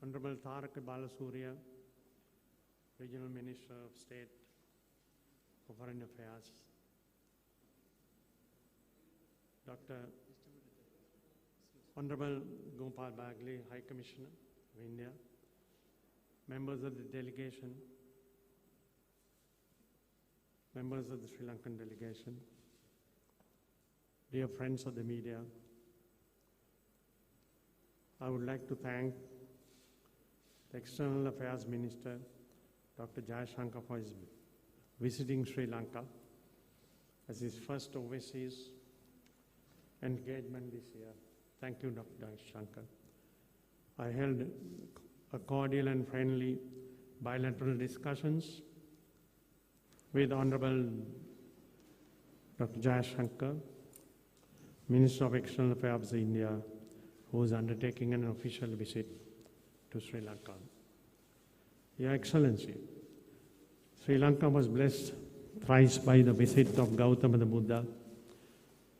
Honorable Tarak Balasurya, Regional Minister of State for Foreign Affairs, Dr. Honorable Gopal Bagley, High Commissioner of India, members of the delegation, members of the Sri Lankan delegation, dear friends of the media, I would like to thank the External Affairs Minister, Dr. Jaishankar, for his visiting Sri Lanka as his first overseas engagement this year. Thank you, Dr. Jaishankar. I held a cordial and friendly bilateral discussions with Honorable Dr. Jaishankar, Minister of External Affairs of India, who is undertaking an official visit to Sri Lanka. Your Excellency, Sri Lanka was blessed thrice by the visit of Gautama the Buddha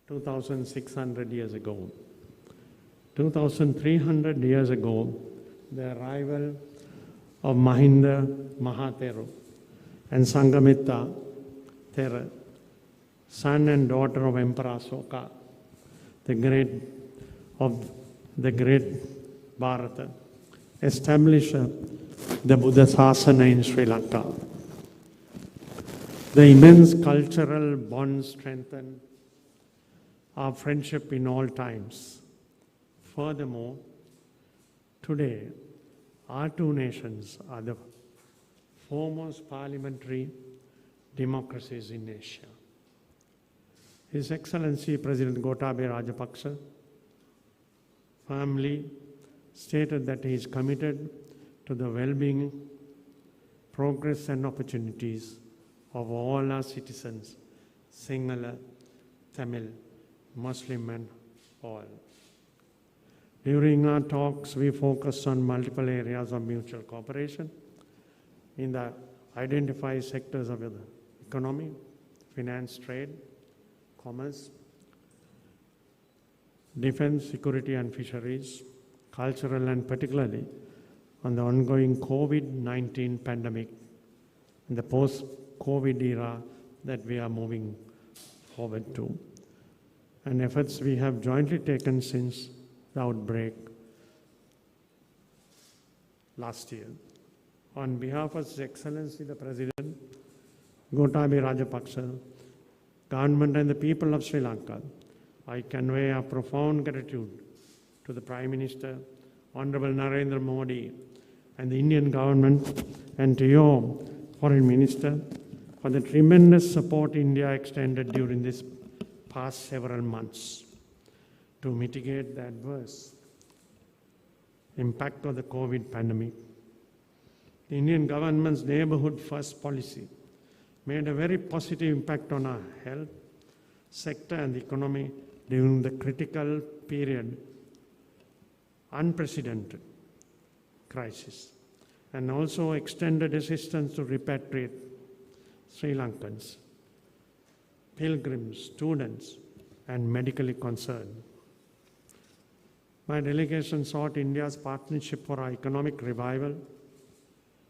2,600 years ago. 2,300 years ago, the arrival of Mahinda Mahathero and Sanghamitta Thera, son and daughter of Emperor Asoka, the great Bharata, established the Buddha Sasana in Sri Lanka. The immense cultural bonds strengthened our friendship in all times. Furthermore, today, our two nations are the foremost parliamentary democracies in Asia. His Excellency President Gotabaya Rajapaksa firmly stated that he is committed to the well-being, progress and opportunities of all our citizens, Sinhala, Tamil, Muslim and all. During our talks, we focused on multiple areas of mutual cooperation in the identified sectors of the economy, finance, trade, commerce, defense, security and fisheries, cultural and particularly on the ongoing COVID-19 pandemic and the post-COVID era that we are moving forward to, and efforts we have jointly taken since the outbreak last year. On behalf of His Excellency the President, Gotabaya Rajapaksa, government and the people of Sri Lanka, I convey our profound gratitude to the Prime Minister, Honorable Narendra Modi, and the Indian government, and to your Foreign Minister for the tremendous support India extended during this past several months to mitigate the adverse impact of the COVID pandemic. The Indian government's neighborhood first policy made a very positive impact on our health sector and the economy during the critical period, unprecedented crisis, and also extended assistance to repatriate Sri Lankans, pilgrims, students, and medically concerned. My delegation sought India's partnership for our economic revival,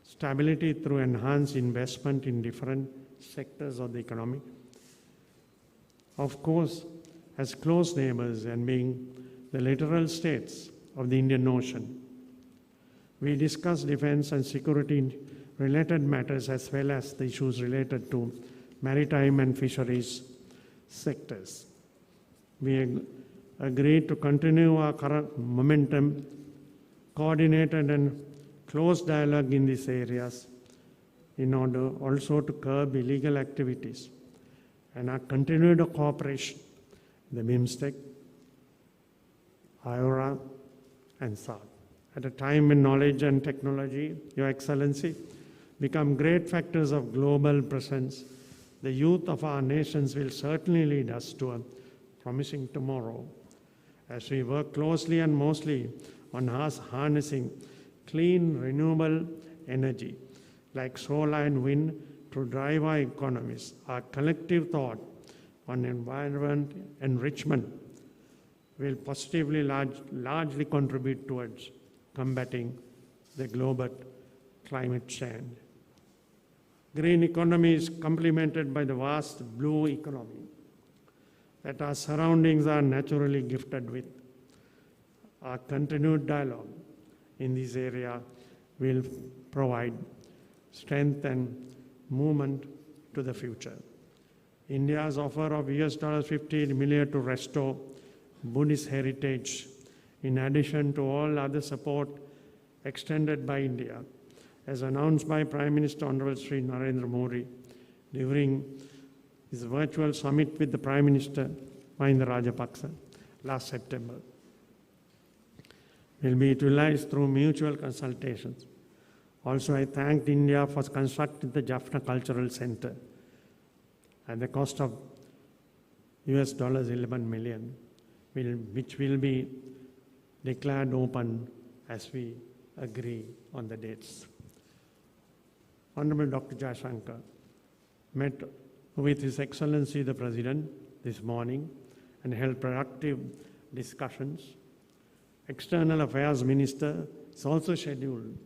stability through enhanced investment in different sectors of the economy. Of course, as close neighbors and being the littoral states of the Indian Ocean, we discussed defense and security related matters as well as the issues related to maritime and fisheries sectors. We agreed to continue our current momentum, coordinated and close dialogue in these areas in order also to curb illegal activities and our continued cooperation, the BIMSTEC, IORA and SAARC. At a time when knowledge and technology, Your Excellency, become great factors of global presence, the youth of our nations will certainly lead us to a promising tomorrow as we work closely and mostly on us harnessing clean, renewable energy like solar and wind to drive our economies. Our collective thought on environment enrichment will positively largely contribute towards combating the global climate change. Green economy is complemented by the vast blue economy that our surroundings are naturally gifted with. Our continued dialogue in this area will provide strength and movement to the future. India's offer of $15 million to restore Buddhist heritage, in addition to all other support extended by India, as announced by Prime Minister Honorable Sri Narendra Modi during his virtual summit with the Prime Minister Mahinda Rajapaksa last September, will be utilized through mutual consultations. Also, I thanked India for constructing the Jaffna Cultural Center at the cost of $11 million, which will be declared open as we agree on the dates. Honorable Dr. Jaishankar met with His Excellency the President this morning and held productive discussions. External Affairs Minister is also scheduled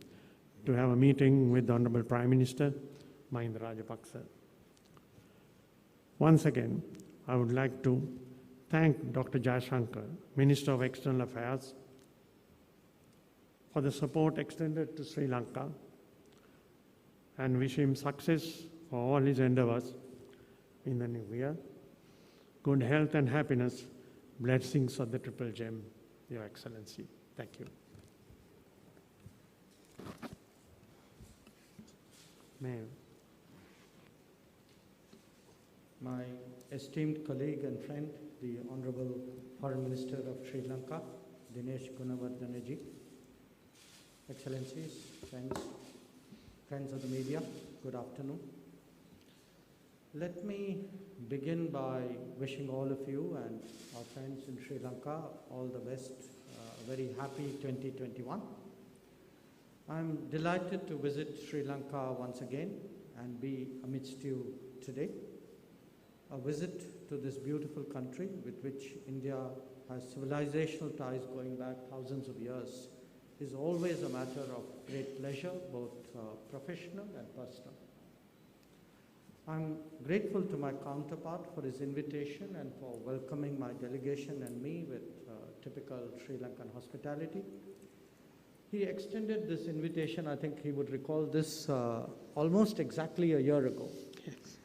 to have a meeting with the Honorable Prime Minister Mahinda Rajapaksa. Once again, I would like to thank Dr. Jaishankar, Minister of External Affairs, for the support extended to Sri Lanka and wish him success for all his endeavors in the new year. Good health and happiness, blessings of the Triple Gem, Your Excellency. Thank you. Ma'am. My esteemed colleague and friend, the Honorable Foreign Minister of Sri Lanka, Dinesh Gunawardanaji, Excellencies, friends of the media, good afternoon. Let me begin by wishing all of you and our friends in Sri Lanka all the best, a very happy 2021. I'm delighted to visit Sri Lanka once again and be amidst you today. A visit to this beautiful country with which India has civilizational ties going back thousands of years is always a matter of great pleasure, both professional and personal. I'm grateful to my counterpart for his invitation and for welcoming my delegation and me with typical Sri Lankan hospitality. He extended this invitation, I think he would recall this, almost exactly a year ago. Yes.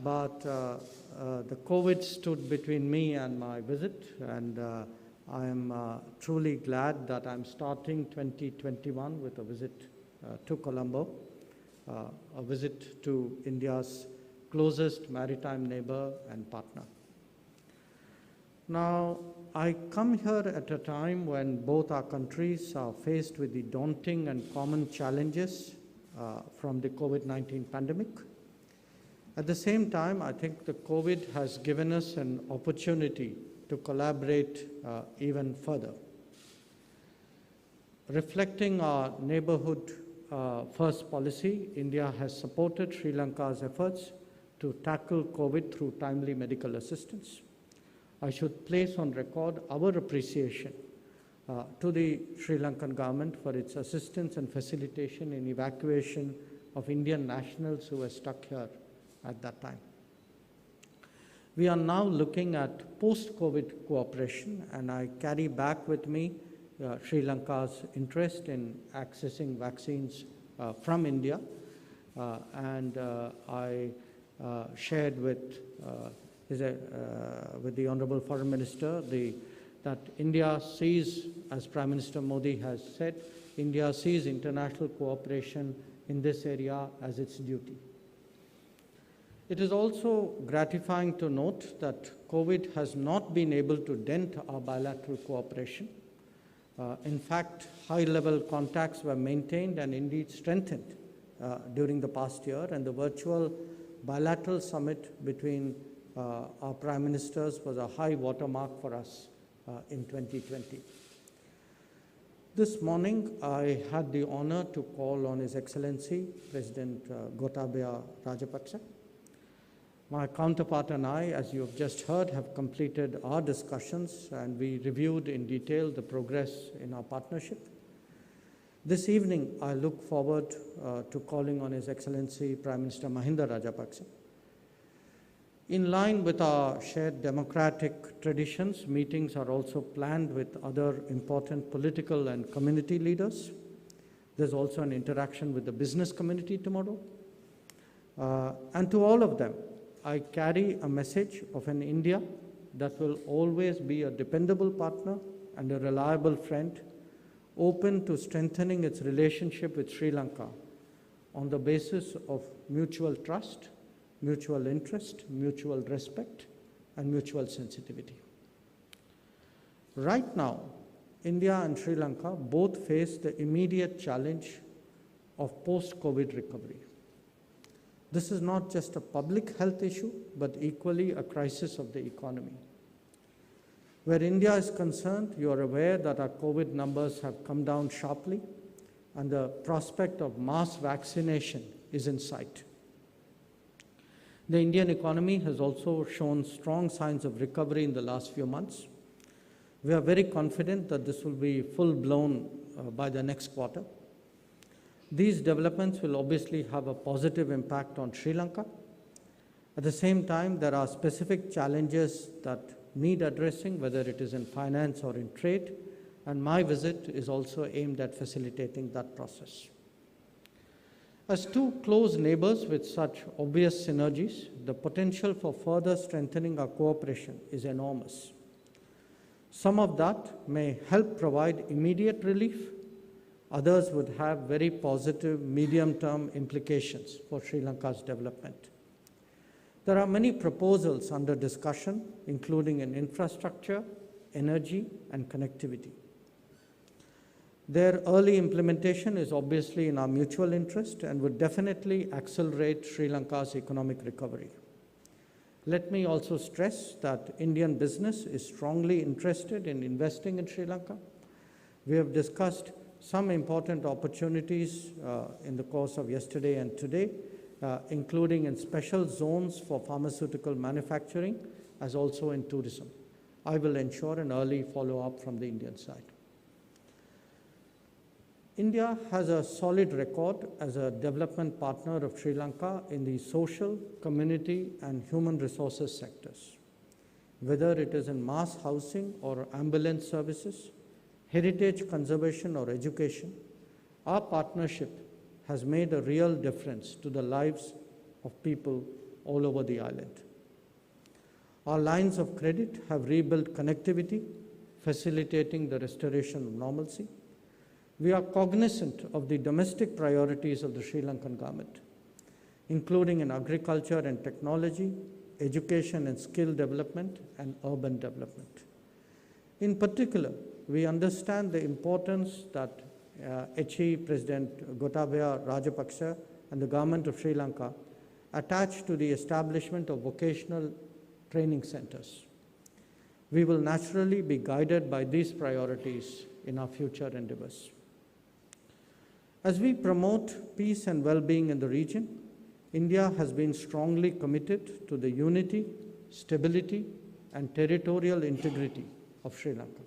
But the COVID stood between me and my visit, and I am truly glad that I'm starting 2021 with a visit to Colombo, a visit to India's closest maritime neighbor and partner. Now, I come here at a time when both our countries are faced with the daunting and common challenges from the COVID-19 pandemic. At the same time, I think the COVID has given us an opportunity to collaborate even further. Reflecting our neighborhood first policy, India has supported Sri Lanka's efforts to tackle COVID through timely medical assistance. I should place on record our appreciation to the Sri Lankan government for its assistance and facilitation in evacuation of Indian nationals who were stuck here at that time. We are now looking at post-COVID cooperation, and I carry back with me Sri Lanka's interest in accessing vaccines from India, and I shared with the Honorable Foreign Minister that India sees, as Prime Minister Modi has said, India sees international cooperation in this area as its duty. It is also gratifying to note that COVID has not been able to dent our bilateral cooperation. In fact, high-level contacts were maintained and indeed strengthened during the past year, and the virtual bilateral summit between our Prime Ministers was a high watermark for us in 2020. This morning, I had the honor to call on His Excellency, President Gotabaya Rajapaksa. My counterpart and I, as you have just heard, have completed our discussions, and we reviewed in detail the progress in our partnership. This evening, I look forward to calling on His Excellency Prime Minister Mahinda Rajapaksa. In line with our shared democratic traditions, meetings are also planned with other important political and community leaders. There's also an interaction with the business community tomorrow. And to all of them, I carry a message of an India that will always be a dependable partner and a reliable friend, open to strengthening its relationship with Sri Lanka on the basis of mutual trust, mutual interest, mutual respect, and mutual sensitivity. Right now, India and Sri Lanka both face the immediate challenge of post-COVID recovery. This is not just a public health issue, but equally a crisis of the economy. Where India is concerned, you are aware that our COVID numbers have come down sharply, and the prospect of mass vaccination is in sight. The Indian economy has also shown strong signs of recovery in the last few months. We are very confident that this will be full-blown by the next quarter. These developments will obviously have a positive impact on Sri Lanka. At the same time, there are specific challenges that need addressing, whether it is in finance or in trade, and my visit is also aimed at facilitating that process. As two close neighbors with such obvious synergies, the potential for further strengthening our cooperation is enormous. Some of that may help provide immediate relief. Others would have very positive medium-term implications for Sri Lanka's development. There are many proposals under discussion, including in infrastructure, energy, and connectivity. Their early implementation is obviously in our mutual interest and would definitely accelerate Sri Lanka's economic recovery. Let me also stress that Indian business is strongly interested in investing in Sri Lanka. We have discussed some important opportunities in the course of yesterday and today, including in special zones for pharmaceutical manufacturing, as also in tourism. I will ensure an early follow-up from the Indian side. India has a solid record as a development partner of Sri Lanka in the social, community, and human resources sectors. Whether it is in mass housing or ambulance services, heritage conservation or education, our partnership has made a real difference to the lives of people all over the island. Our lines of credit have rebuilt connectivity, facilitating the restoration of normalcy. We are cognizant of the domestic priorities of the Sri Lankan government, including in agriculture and technology, education and skill development, and urban development. In particular, we understand the importance that HE President Gotabaya Rajapaksa and the government of Sri Lanka attach to the establishment of vocational training centers. We will naturally be guided by these priorities in our future endeavors. As we promote peace and well-being in the region, India has been strongly committed to the unity, stability, and territorial integrity of Sri Lanka.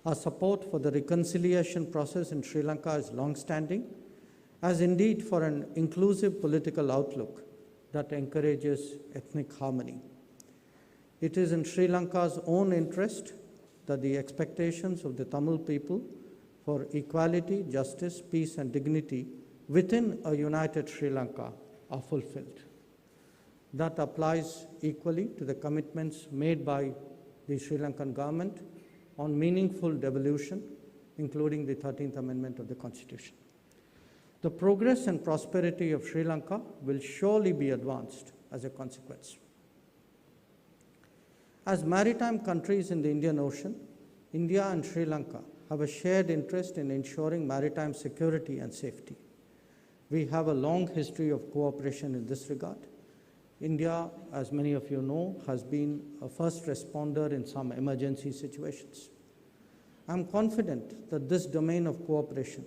Our support for the reconciliation process in Sri Lanka is long-standing, as indeed for an inclusive political outlook that encourages ethnic harmony. It is in Sri Lanka's own interest that the expectations of the Tamil people for equality, justice, peace, and dignity within a united Sri Lanka are fulfilled. That applies equally to the commitments made by the Sri Lankan government on meaningful devolution, including the 13th Amendment of the Constitution. The progress and prosperity of Sri Lanka will surely be advanced as a consequence. As maritime countries in the Indian Ocean, India and Sri Lanka have a shared interest in ensuring maritime security and safety. We have a long history of cooperation in this regard. India, as many of you know, has been a first responder in some emergency situations. I'm confident that this domain of cooperation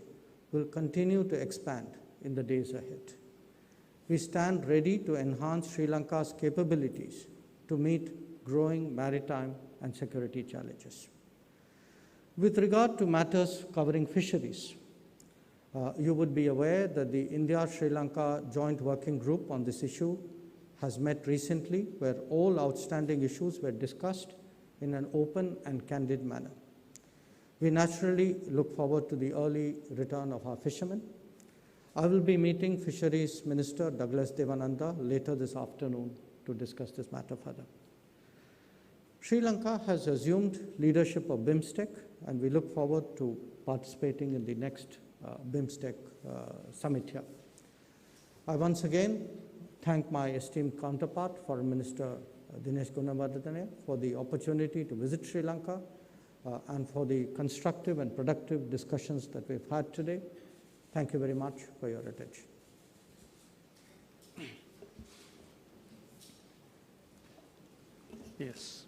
will continue to expand in the days ahead. We stand ready to enhance Sri Lanka's capabilities to meet growing maritime and security challenges. With regard to matters covering fisheries, you would be aware that the India-Sri Lanka Joint Working Group on this issue has met recently, where all outstanding issues were discussed in an open and candid manner. We naturally look forward to the early return of our fishermen. I will be meeting Fisheries Minister Douglas Devananda later this afternoon to discuss this matter further. Sri Lanka has assumed leadership of BIMSTEC, and we look forward to participating in the next BIMSTEC summit here. I once again thank my esteemed counterpart, Foreign Minister Dinesh Gunawardene, for the opportunity to visit Sri Lanka and for the constructive and productive discussions that we've had today. Thank you very much for your attention. Yes.